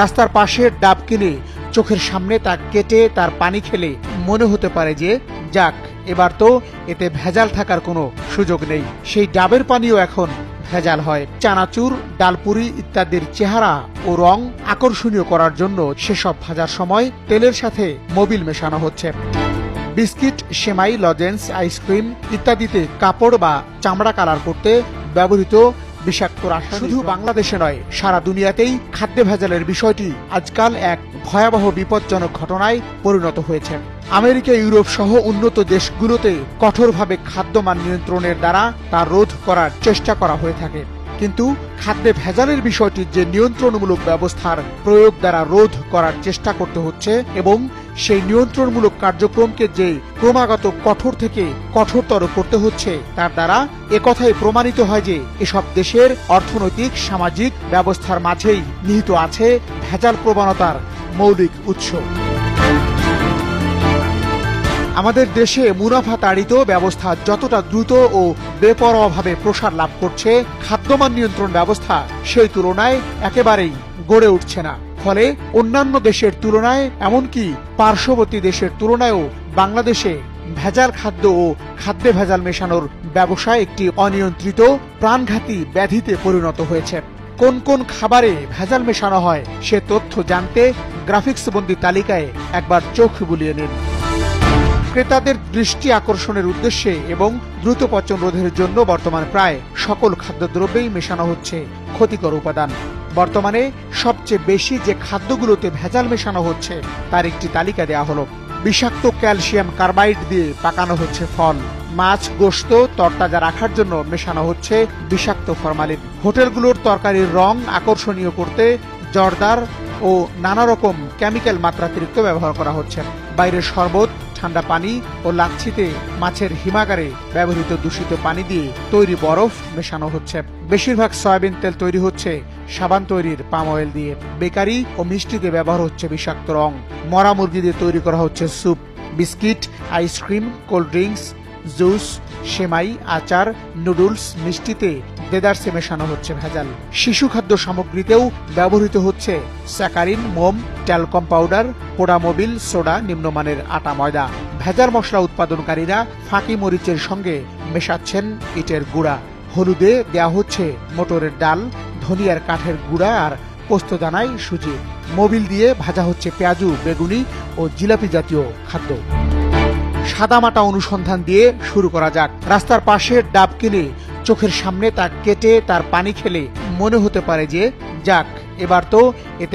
রাস্তার পাশে ডাব কিনে চোখের সামনে তা কেটে তার পানি খেলে মনে হতে পারে যে যাক, এবার তো এতে ভেজাল থাকার কোনো সুযোগ নেই। সেই ডাবের পানিও এখন ভেজাল হয়। চানাচুর, ডালপুরি ইত্যাদির চেহারা ও রং আকর্ষণীয় করার জন্য সেসব ভাজার সময় তেলের সাথে মোবিল মেশানো হচ্ছে। বিস্কিট, সেমাই, লজেন্স, আইসক্রিম ইত্যাদিতে কাপড় বা চামড়া কালার করতে ব্যবহৃত বিষাক্ত রাসায়নিক। শুধু বাংলাদেশে নয়, সারা দুনিয়াতেই খাদ্য ভেজালের বিষয়টি আজকাল এক ভয়াবহ বিপজ্জনক ঘটনায় পরিণত হয়েছে। আমেরিকা, ইউরোপ সহ উন্নত দেশগুলোতে কঠোরভাবে খাদ্যমান নিয়ন্ত্রণের দ্বারা তা রোধ করার চেষ্টা করা হয়ে থাকে। কিন্তু খাদ্যে ভেজালের বিষয়টি যে নিয়ন্ত্রণমূলক ব্যবস্থার প্রয়োগ দ্বারা রোধ করার চেষ্টা করতে হচ্ছে এবং সেই নিয়ন্ত্রণমূলক কার্যক্রমকে যে ক্রমাগত কঠোর থেকে কঠোরতর করতে হচ্ছে, তার দ্বারা একথাই প্রমাণিত হয় যে এসব দেশের অর্থনৈতিক সামাজিক ব্যবস্থার মাঝেই নিহিত আছে ভেজাল প্রবণতার মৌলিক উৎস। আমাদের দেশে মুনাফা তাড়িত ব্যবস্থা যতটা দ্রুত ও বেপরোয়াভাবে প্রসার লাভ করছে, খাদ্যমান নিয়ন্ত্রণ ব্যবস্থা সেই তুলনায় একেবারেই গড়ে উঠছে না। ফলে অন্যান্য দেশের তুলনায়, এমনকি পার্শ্ববর্তী দেশের তুলনায়ও বাংলাদেশে ভেজাল খাদ্য ও খাদ্যে ভেজাল মেশানোর ব্যবসা একটি অনিয়ন্ত্রিত প্রাণঘাতী ব্যাধিতে পরিণত হয়েছে। কোন কোন খাবারে ভেজাল মেশানো হয় সে তথ্য জানতে গ্রাফিক্সবন্দি তালিকায় একবার চোখ বুলিয়ে নিন। ক্রেতাদের দৃষ্টি আকর্ষণের উদ্দেশ্যে এবং দ্রুত পচন রোধের জন্য বর্তমানে প্রায় সকল খাদ্যদ্রব্যেই মেশানো হচ্ছে ক্ষতিকর উপাদান। বর্তমানে সবচেয়ে বেশি যে খাদ্যগুলোতে ভেজাল মেশানো হচ্ছে তার একটি তালিকা দেওয়া হলো। বিষাক্ত ক্যালসিয়াম কার্বাইড দিয়ে পাকানো হচ্ছে ফল। মাছ, গোশত তরতাজা রাখার জন্য মেশানো হচ্ছে বিষাক্ত ফরমালিন। হোটেলগুলোর তরকারির রং আকর্ষণীয় করতে জর্দার ও নানা রকম কেমিক্যাল মাত্রাতিরিক্ত ব্যবহার করা হচ্ছে। বাইরের শরবত, ঠান্ডা পানি ও লাচ্ছিতে মাছের হিমাগারে ব্যবহৃত দূষিত পানি দিয়ে তৈরি বরফ মেশানো হচ্ছে। বেশিরভাগ সয়াবিন তেল তৈরি হচ্ছে সাবান তৈরির পাম অয়েল দিয়ে। বেকারি ও মিষ্টিতে ব্যবহার হচ্ছে বিষাক্ত রং। মরা মুরগি দিয়ে তৈরি করা হচ্ছে soup. Biscuit, ice cream, cold drinks, juice, সেমাই, আচার, নুডলস, মিষ্টিতে দেদারসে মেশানো হচ্ছে ভেজাল। শিশু খাদ্য সামগ্রীতেও ব্যবহৃত হচ্ছে স্যাকারিন, মোম, ট্যালকম পাউডার, পোড়া মোবিল, সোডা, নিম্নমানের আটা ময়দা। ভেজাল মশলা উৎপাদনকারীরা ফাঁকি মরিচের সঙ্গে মেশাচ্ছেন ইটের গুঁড়া। হলুদে দেয়া হচ্ছে মটরের ডাল, ধনিয়ার কাঠের গুঁড়া আর পোস্তদানায় সুজি। মোবিল দিয়ে ভাজা হচ্ছে পেঁয়াজু, বেগুনি ও জিলাপি জাতীয় খাদ্য। সাদামাটা অনুসন্ধান দিয়ে শুরু করা যাক। রাস্তার পাশে ডাব কিনে চোখের সামনে তা কেটে তার পানি খেলে মনে হতে পারে যে যাক, এবার তো এতে